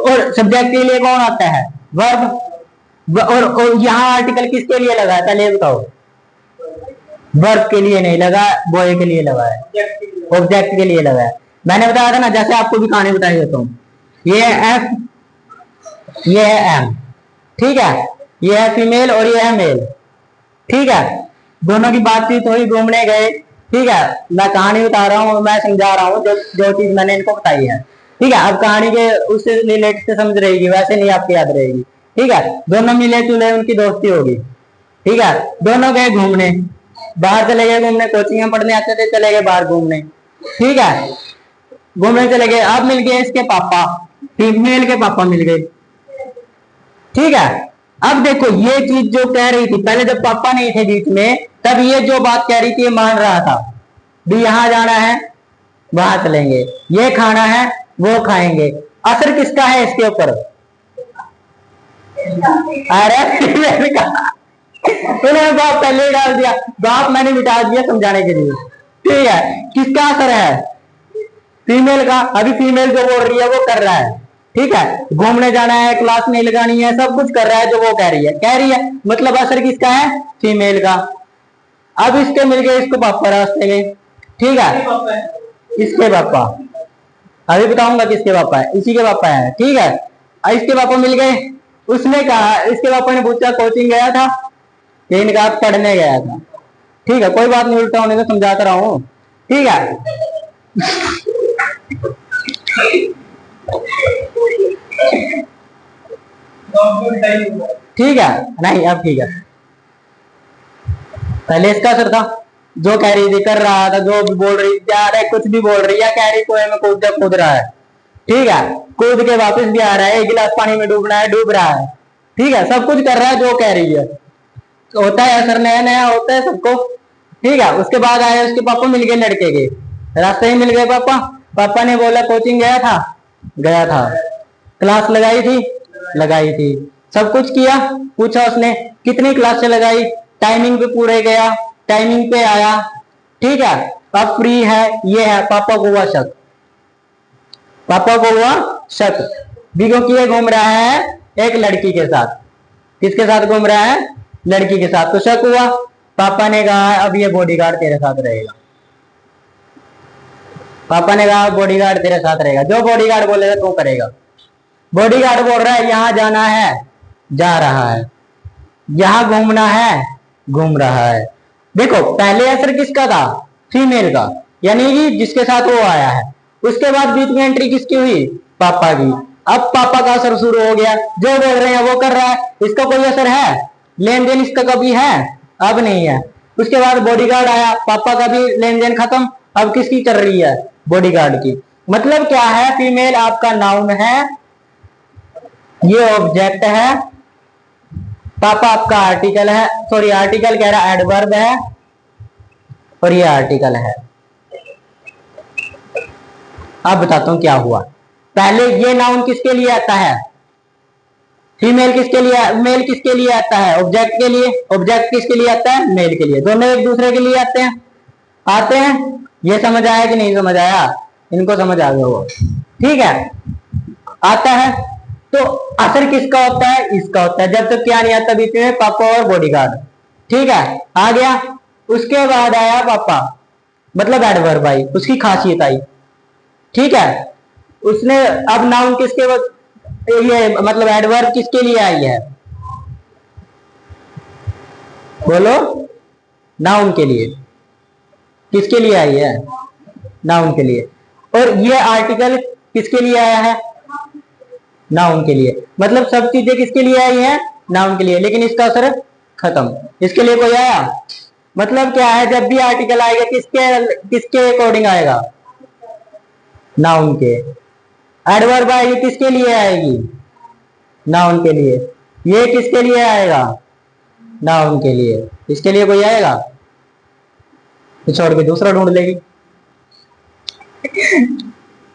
और सब्जेक्ट के लिए कौन आता है? वर्ब। और यहाँ आर्टिकल किसके लिए लगा है पहले बताओ? वर्ब के लिए नहीं लगा, बॉय के लिए लगा है, ऑब्जेक्ट के लिए लगा है। मैंने बताया था ना, जैसे आपको भी कहानी बताई देता हूँ। ये है एफ, ये है एम। ठीक है, ये है फीमेल और ये है मेल। ठीक है, दोनों की बातचीत हुई, घूमने गए। ठीक है, मैं कहानी बता रहा हूँ, मैं समझा रहा हूँ जो जो चीज मैंने इनको बताई है। ठीक है, अब कहानी के उससे रिलेटेड से समझ रहेगी, वैसे नहीं आपको याद रहेगी। ठीक है, दोनों मिले जुले, उनकी दोस्ती होगी। ठीक है, दोनों गए घूमने, बाहर चले गए घूमने, कोचिंग में पढ़ने आते थे, चले गए बाहर घूमने। ठीक है, घूमने चले गए, अब मिल गए इसके पापा, फीमेल के पापा मिल गए। ठीक है, अब देखो ये चीज जो कह रही थी पहले जब पापा नहीं थे बीच में, तब ये जो बात कह रही थी ये मान रहा था भी यहां जाना है वहां चलेंगे, ये खाना है वो खाएंगे। असर किसका है इसके ऊपर? अरे फीमेल का। उन्होंने बाप पहले ही डाल दिया, बाप मैंने मिटा दिया समझाने के लिए। ठीक है, किसका असर है? फीमेल का। अभी फीमेल जो बोल रही है वो कर रहा है, ठीक है, घूमने जाना है, क्लास नहीं लगानी है, सब कुछ कर रहा है जो वो कह रही है, मतलब असर किसका है? फीमेल का। अब इसके मिल गए इसको पापा रास्ते में, ठीक है, इसके पापा, अभी बताऊंगा किसके पापा है, इसी के पापा है, ठीक है। इसके पापा मिल गए, उसने कहा, इसके पापा ने पूछा कोचिंग गया था, तीन कहा पढ़ने गया था, ठीक है, कोई बात नहीं, उल्टा होने को समझाता रहा हूं, ठीक है। ठीक है, नहीं अब ठीक है, पहले इसका असर था, जो कह रही थी कर रहा था, जो भी बोल रही जा रहा है, कुछ भी बोल रही है, कह रही कुएं में कूद रहा है, ठीक है, कूद के वापस भी आ रहा है, एक गिलास पानी में डूबना है डूब रहा है, ठीक है, सब कुछ कर रहा है जो कह रही है, तो होता है असर, नया नया होता है सबको, ठीक है। उसके बाद आए उसके पापा मिल गए लड़के के, रास्ते ही मिल गए पापा, पापा ने बोला कोचिंग गया था, क्लास लगाई थी, सब कुछ किया, पूछा उसने कितनी क्लास से लगाई, टाइमिंग पे पूरे गया, टाइमिंग पे आया, ठीक है, अब फ्री है, ये है, पापा को हुआ शक, भी क्योंकि ये घूम रहा है एक लड़की के साथ, किसके साथ घूम रहा है? लड़की के साथ, तो शक हुआ, पापा ने कहा अब ये बॉडीगार्ड तेरे साथ रहेगा, पापा ने कहा बॉडीगार्ड तेरे साथ रहेगा, जो बॉडीगार्ड बोलेगा तू करेगा, बॉडीगार्ड बोल रहा है यहां जाना है जा रहा है, यहां घूमना है घूम रहा है। देखो पहले असर किसका था? फीमेल का, यानी कि जिसके साथ वो आया है, उसके बाद बीच में एंट्री किसकी हुई? पापा की। अब पापा का असर शुरू हो गया, जो बोल रहे हैं वो कर रहा है, इसका कोई असर है? लेन देन इसका कभी है? अब नहीं है। उसके बाद बॉडीगार्ड आया, पापा का भी लेन देन खत्म, अब किसकी चल रही है? बॉडीगार्ड की। मतलब क्या है? फीमेल आपका नाउन है, ये ऑब्जेक्ट है, पापा आपका आर्टिकल है, सॉरी आर्टिकल कह रहा, एडवर्ब है, और ये आर्टिकल है। अब बताता हूं क्या हुआ। पहले ये नाउन किसके लिए आता है? फीमेल किसके लिए, मेल किसके लिए आता है? ऑब्जेक्ट के लिए। ऑब्जेक्ट किसके लिए आता है? मेल के लिए। दोनों एक दूसरे के लिए आते हैं। ये समझ आया कि नहीं समझ आया? इनको समझ आ गया वो, ठीक है, आता है। तो असर किसका होता है? इसका होता है। जब तक क्या नहीं आता बीच में? पापा और बॉडीगार्ड, ठीक है, आ गया। उसके बाद आया पापा, मतलब एडवर्ब आई, उसकी खासियत आई, ठीक है। उसने अब नाउन किसके, ये मतलब एडवर्ब किसके लिए आई है? बोलो, नाउन के लिए। किसके लिए आई है? नाउन के लिए। और ये आर्टिकल किसके लिए आया है? नाउन के लिए। मतलब सब चीजें किसके लिए आई है? नाउन के लिए। लेकिन इसका असर खत्म। इसके लिए कोई आया? मतलब क्या है, जब भी आर्टिकल आएगा किसके अकॉर्डिंग आएगा? नाउन के। एडवर्ब आएगी किसके लिए आएगी? नाउन के लिए। ये किसके लिए आएगा? नाउन के लिए। इसके लिए कोई आएगा? तो छोड़ के दूसरा ढूंढ लेगी,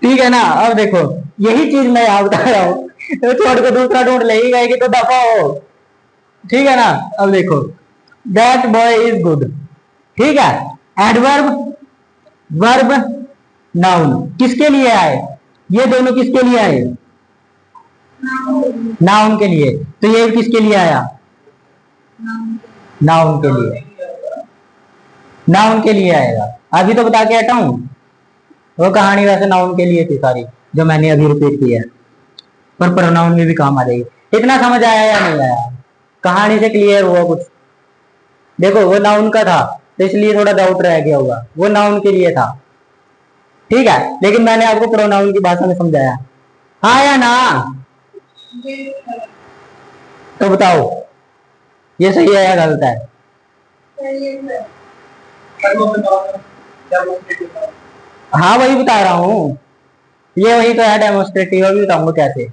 ठीक है ना। अब देखो यही चीज मैं यहां बता रहा हूं, तो छोड़ के दूसरा ढूंढ लेगी, कहेगी तो दफा हो, ठीक है ना। अब देखो, दैट बॉय इज गुड, ठीक है, एडवर्ब, वर्ब, नाउन किसके लिए आए? ये दोनों किसके लिए आए? नाउन के लिए। तो ये किसके लिए आया? नाउन के लिए। नाउन के लिए आएगा। अभी तो बता के हटा हूं, वो कहानी वैसे नाउन के लिए थी सारी, जो मैंने अभी रिपीट की है, पर प्रोनाउन में भी काम आ जाएगी। इतना समझ आया या नहीं आया? कहानी से क्लियर हुआ कुछ? देखो वो नाउन का था, तो इसलिए थोड़ा डाउट रह गया होगा, वो नाउन के लिए था, ठीक है, लेकिन मैंने आपको प्रोनाउन की भाषा में समझाया, हाँ या ना? तो बताओ ये सही है या गलत है? हाँ वही बता रहा हूँ, ये वही तो है डेमोन्स्ट्रेटिव, अभी बताऊंगा कैसे।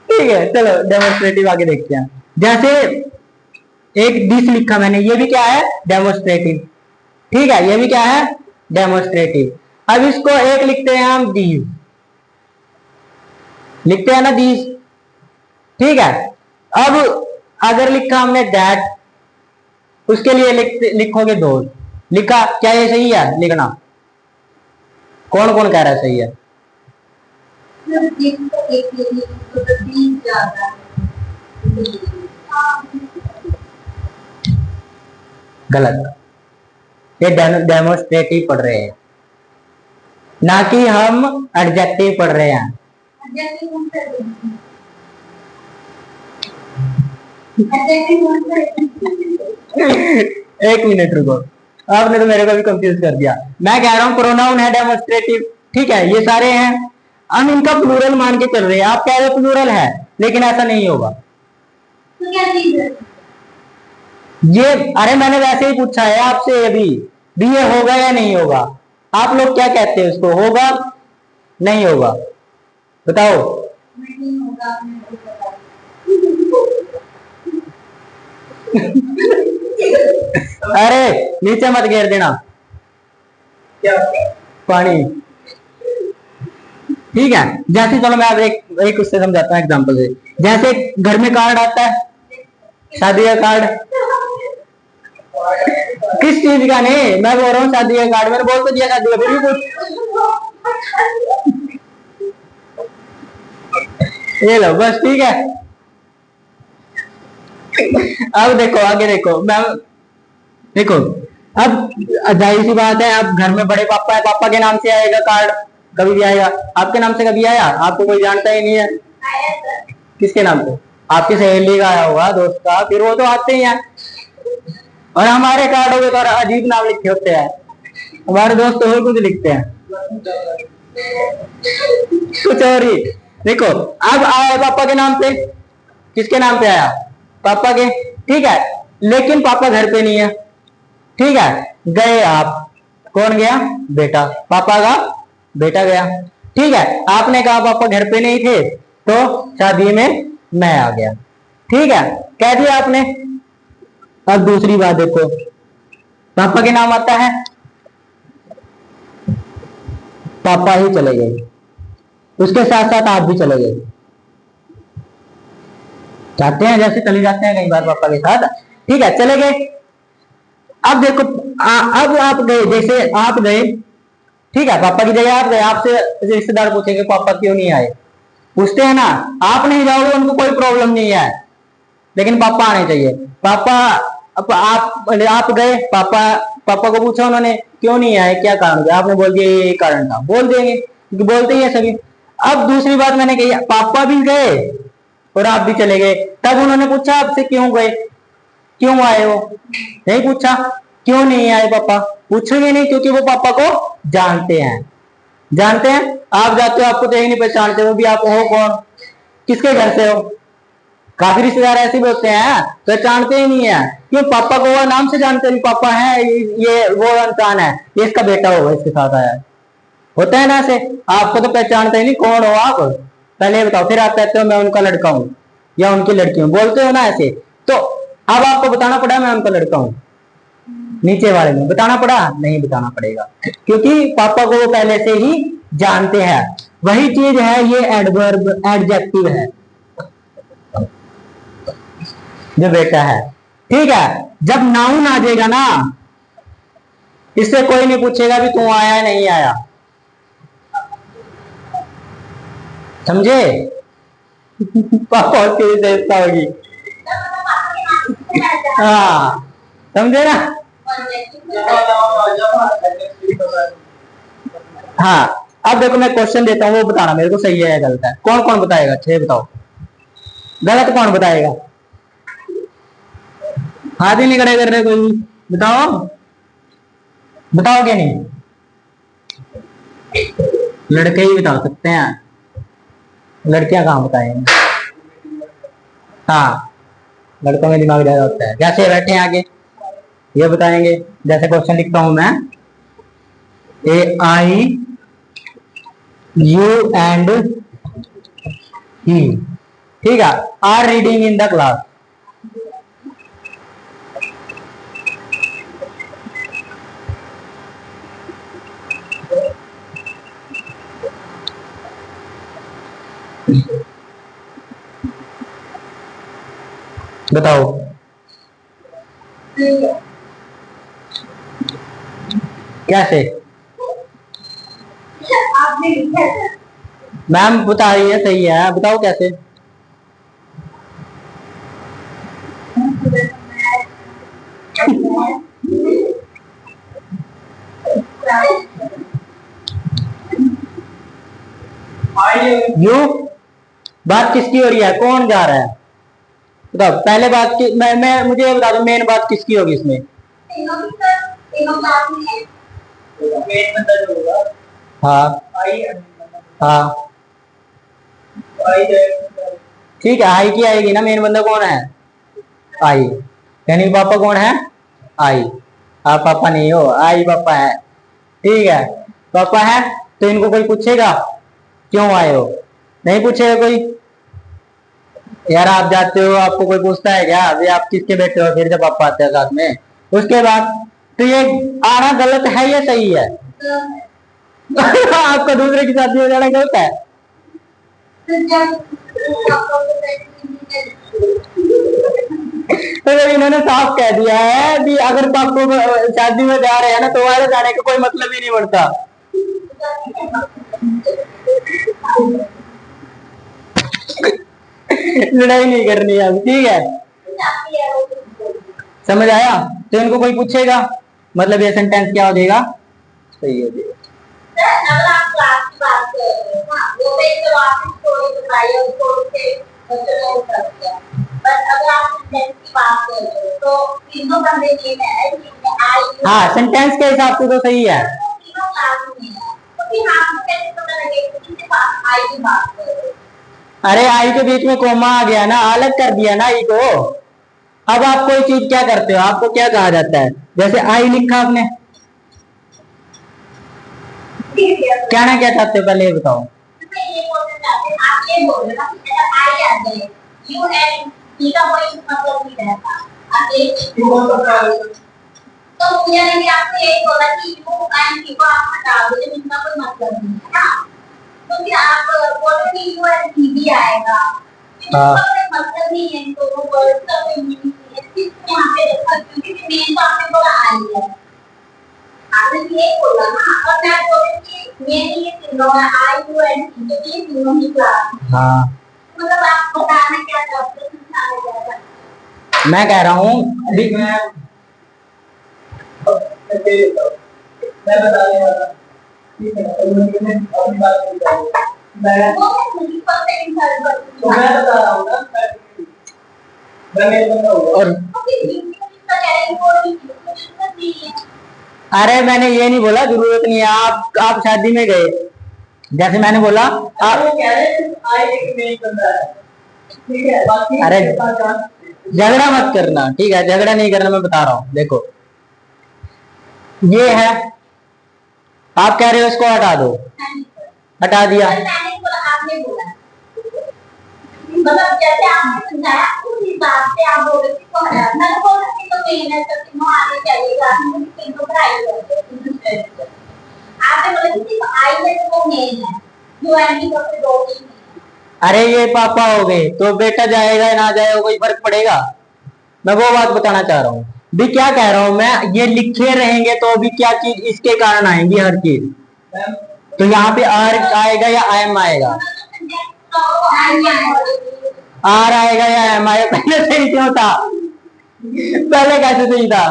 ठीक है, चलो डेमोन्स्ट्रेटिव आगे देखते हैं। जैसे एक डिश लिखा मैंने, ये भी क्या है? डेमोन्स्ट्रेटिव। ठीक है, ये भी क्या है? डेमोन्स्ट्रेटिव। अब इसको एक लिखते हैं हम दीज, लिखते हैं ना दीज। ठीक है, अब अगर लिखा हमने दैट, उसके लिए लिखोगे दोज। लिखा, क्या ये सही है लिखना? कौन कौन कह रहा है सही है? गलत। ये डेमोन्स्ट्रेटिव पढ़ रहे हैं, ना कि हम एडजेक्टिव पढ़ रहे हैं। एक मिनट रुको, आपने तो मेरे को भी कंफ्यूज कर दिया। मैं कह रहा हूँ प्रोनाउन है डेमोन्स्ट्रेटिव, ठीक है, ये सारे हैं, हम इनका प्लूरल मान के चल रहे हैं। आप कह रहे हो प्लूरल है, लेकिन ऐसा नहीं होगा। तो क्या चीज है ये? अरे मैंने वैसे ही पूछा है आपसे अभी भी, ये होगा या नहीं होगा? आप लोग क्या कहते हैं उसको, होगा नहीं होगा? बताओ। नहीं होगा। अरे नीचे मत गिर देना, क्या पानी। ठीक है, जैसे चलो मैं अब एक उससे समझाता हूँ एग्जांपल से। जैसे घर में कार्ड आता है, शादी का कार्ड, किस चीज का? नहीं, मैं बोल रहा हूँ शादी का कार्ड, मैंने बोल तो दिया शादी का, फिर भी कुछ। ये लो बस, ठीक है। अब देखो आगे, देखो मैं, देखो अब जाहिर सी बात है, अब घर में बड़े पापा है, पापा के नाम से आएगा कार्ड, कभी भी आएगा। आपके नाम से कभी आया? आपको कोई जानता ही नहीं है। किसके नाम से? आपकी सहेली का आया होगा, दोस्त का, फिर वो तो आते ही हैं। और हमारे कार्डों के तो अजीब नाम लिखे होते हैं, हमारे दोस्त और कुछ लिखते हैं, कुछ और ही। देखो अब आया पापा के नाम पे, किसके नाम पे आया? पापा के, ठीक है, लेकिन पापा घर पे नहीं है। ठीक है, गए आप, कौन गया? बेटा, पापा का बेटा गया। ठीक है, आपने कहा पापा घर पे नहीं थे, तो शादी में मैं आ गया। ठीक है, कह दिया आपने। अब दूसरी बात देखो, पापा के नाम आता है, पापा ही चले गए, उसके साथ साथ आप भी चले गए। जाते हैं जैसे चले जाते हैं कई बार पापा के साथ, ठीक है, चले गए। अब देखो अब आप गए, जैसे आप गए, ठीक है, पापा की जगह आप गए, आपसे रिश्तेदार पूछेंगे पापा क्यों नहीं आए, पूछते हैं ना। आप नहीं जाओगे, उनको कोई प्रॉब्लम नहीं है, लेकिन पापा आने चाहिए। पापा आप गए, पापा को पूछा उन्होंने क्यों नहीं आए, क्या कारण था, आपने बोल दिया ये कारण था, बोल देंगे क्योंकि बोलते ही है सभी। अब दूसरी बात मैंने कही, पापा भी गए और आप भी चले गए, तब उन्होंने पूछा आपसे क्यों गए, क्यों आए हो? नहीं पूछा। क्यों नहीं आए पापा? पूछेंगे नहीं, क्योंकि वो पापा को जानते हैं। जानते हैं, आप जाते हो, आपको तो यही नहीं पहचानते, वो भी आप हो कौन, किसके घर से हो। काफी रिश्तेदार ऐसे भी होते हैं पहचानते ही नहीं है, क्यों? पापा को वो नाम से जानते हैं, पापा है, ये वो इंसान है, ये इसका बेटा होगा, इसके साथ आया है। होता है ना ऐसे, आपको तो पहचानते ही नहीं, कौन हो आप, पहले बताओ, फिर आप कहते हो मैं उनका लड़का हूँ या उनकी लड़की हूँ, बोलते हो ना ऐसे। तो अब आपको बताना पड़ा मैं उनका लड़का हूँ, नीचे वाले में बताना पड़ा? नहीं बताना पड़ेगा, क्योंकि पापा को वो पहले से ही जानते हैं। वही चीज है ये एडवर्ब, एडजेक्टिव है, जो बेटा है। ठीक है, जब नाउन आ जाएगा ना, इससे कोई नहीं पूछेगा भी तू आया नहीं आया, समझे? पापा की विशेषता होगी। हाँ, समझे ना? हाँ, अब देखो मैं क्वेश्चन देता हूँ, वो बताना मेरे को सही है या गलत है। कौन कौन बताएगा? छह बताओ। गलत कौन बताएगा? हाथ ही नहीं खड़े कर रहे कोई, बताओ, बताओगे नहीं? लड़के ही बता सकते हैं, लड़कियां कहाँ बताएंगे? हाँ, लड़कों में दिमाग ज्यादा होता है। जैसे बैठे हैं आगे, ये बताएंगे, जैसे क्वेश्चन लिखता हूं मैं, AIUND, ही, ठीक है, are reading in the class. बताओ कैसे? मैम बता रही है, सही है, बताओ कैसे? यू, बात किसकी हो रही है, कौन जा रहा है? बताओ पहले बात की, मैं मुझे ये बता दो मेन बात किसकी होगी इसमें? हाँ हाँ ठीक है, आई की आएगी ना, मेन बंदा कौन है? आई, यानी पापा कौन है? आई। आप पापा नहीं हो, आई पापा है, ठीक है, पापा है। तो इनको कोई पूछेगा क्यों आए हो? नहीं पूछेगा कोई। यार आप जाते हो, आपको कोई पूछता है क्या अभी आप किसके बेटे हो, फिर जब पापा आते हैं साथ में उसके बाद? तो ये आना गलत है या सही है? आपका दूसरे की शादी हो जाना गलत है? तो इन्होंने साफ कह दिया है कि अगर पापा शादी में जा रहे हैं ना, तुम्हारे जाने का कोई मतलब ही नहीं बनता। लड़ाई नहीं करनी है, ठीक है, समझ आया? तो इनको कोई पूछेगा मतलब ये सेंटेंस क्या हो जाएगा? सही हो जाएगा। अगर आप क्लास की बात कर रहे हो ना, वो पे जब आपने स्टोरी बताई है उसको उसके बच्चों ने उत्तर दिया, बट अगर आप सेंटेंस की बात कर रहे हो तो तीनों बंदे ये है कि आई, हाँ सेंटेंस के हिसाब से तो सही है, तीनों क्लास में है, तो फिर आपको कैसे पता लगेगा कि किसके पास आई की बात कर रहे हो? अरे आई के बीच में कोमा आ गया ना, अलग कर दिया ना आई को। अब आप कोई चीज क्या करते हो, आपको क्या कहा जाता है? जैसे आई लिखा आपने, कहना क्या चाहते हो पहले ये बताओ? आप ये बोल रहे हो ना आई आ गए, यू एंड टी का कोई मतलब नहीं रहता, आप एक तो मुझे नहीं, आपने एक बोला कि यू एंड टी को आप हटा दो, लेकिन इनका कोई मतलब नहीं है ना, तो फिर आप बोलोगे यू एंड टी भी आएगा, कोई मतलब नहीं है, तो वो वर्ड का कोई मीनिंग नहीं है, सिर्फ यहाँ पे रखा, क्योंकि मेन तो आपने बोला आई है, आपने ये बोला ना, और मैं बोल रही थी मेरी ये तीनों है, आई यू एंड टी, तो ये तीनों ही क्लास, हाँ मतलब आप बताना क्या चाहते हो, समझाना क्या चाहते हो? मैं कह रहा हूँ अभी मैं बताने वाला, ठीक है, तो मैं अपनी बात नहीं करूँगा, मैं बता रहा हूँ ना, मैं मेरे बताऊँगा और अरे मैंने ये नहीं बोला जरूरत नहीं है, आप शादी में गए, जैसे मैंने बोला आप, अरे झगड़ा मत करना, ठीक है, झगड़ा नहीं करना, मैं बता रहा हूँ, देखो ये है, आप कह रहे हो इसको हटा दो, हटा दिया, मतलब जैसे आपने समझाया उस हिसाब से आप बोल रहे थे मैं बोल रही तो मेहनत तो तीनों आगे चलेगा, तीनों पढ़ाई करते हैं, आपने बोला कि सिर्फ आई है तो वो मेन है, जो एंडी सबसे दो ही। अरे ये पापा हो गए तो बेटा जाएगा ना जाएगा कोई फर्क पड़ेगा? मैं वो बात बताना चाह रहा हूँ, भी क्या कह रहा हूँ मैं, ये लिखे रहेंगे तो भी क्या चीज इसके कारण आएंगी हर चीज, तो यहाँ पे आर आएगा या आई एम आएगा? आर आएगा या एम आएगा? पहले सही क्यों था, पहले कैसे सही था?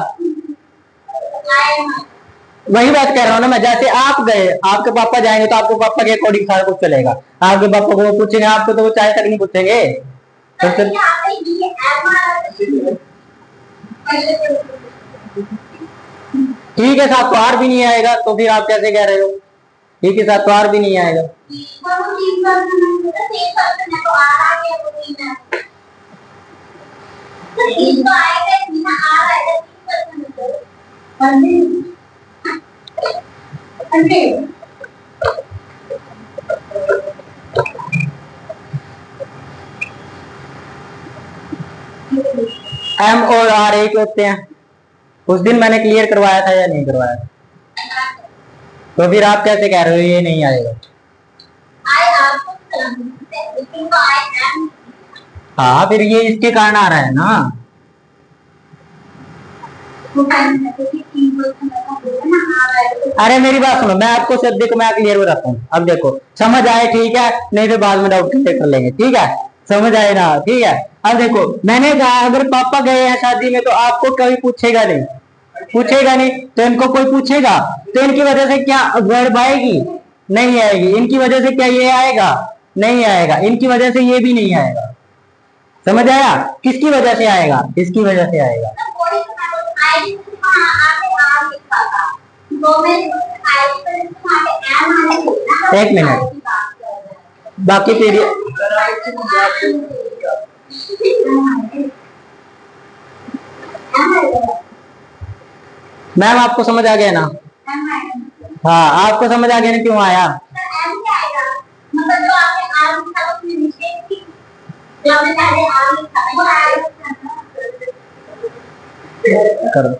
वही बात कर रहा हूँ ना मैं, जैसे आप गए, आपके पापा जाएंगे तो आपके पापा के अकॉर्डिंग सारा कुछ चलेगा, आपके पापा को वो पूछेंगे, आपको तो वो चाय तक नहीं पूछेंगे, तो ठीक है साथ तो आर भी नहीं आएगा, तो फिर आप कैसे कह रहे हो ठीक है साथ तो आर भी नहीं आएगा? एम और आर एक होते हैं। उस दिन मैंने क्लियर करवाया था या नहीं करवाया? तो फिर आप कैसे कह रहे हो ये नहीं आएगा? हाँ, फिर ये इसके कारण आ रहा है ना। अरे मेरी बात सुनो, मैं आपको सब देखो, मैं क्लियर बताता हूँ। अब देखो समझ आए, ठीक है, नहीं तो बाद में डाउट क्लियर कर लेंगे, ठीक है। समझ आए ना, ठीक है। अब देखो मैंने कहा अगर पापा गए हैं शादी में तो आपको कभी पूछेगा नहीं, पूछेगा नहीं, तो इनको कोई पूछेगा? तो इनकी वजह से क्या वर्ब आएगी? नहीं आएगी। इनकी वजह से क्या ये आएगा? नहीं आएगा। इनकी वजह से ये भी नहीं आएगा। समझ आया? किसकी वजह से आएगा? इसकी वजह से आएगा। एक मिनट, बाकी पीरियड मैम आपको समझ आ गया ना? हाँ, आपको समझ आ गया ना क्यों आया? करो।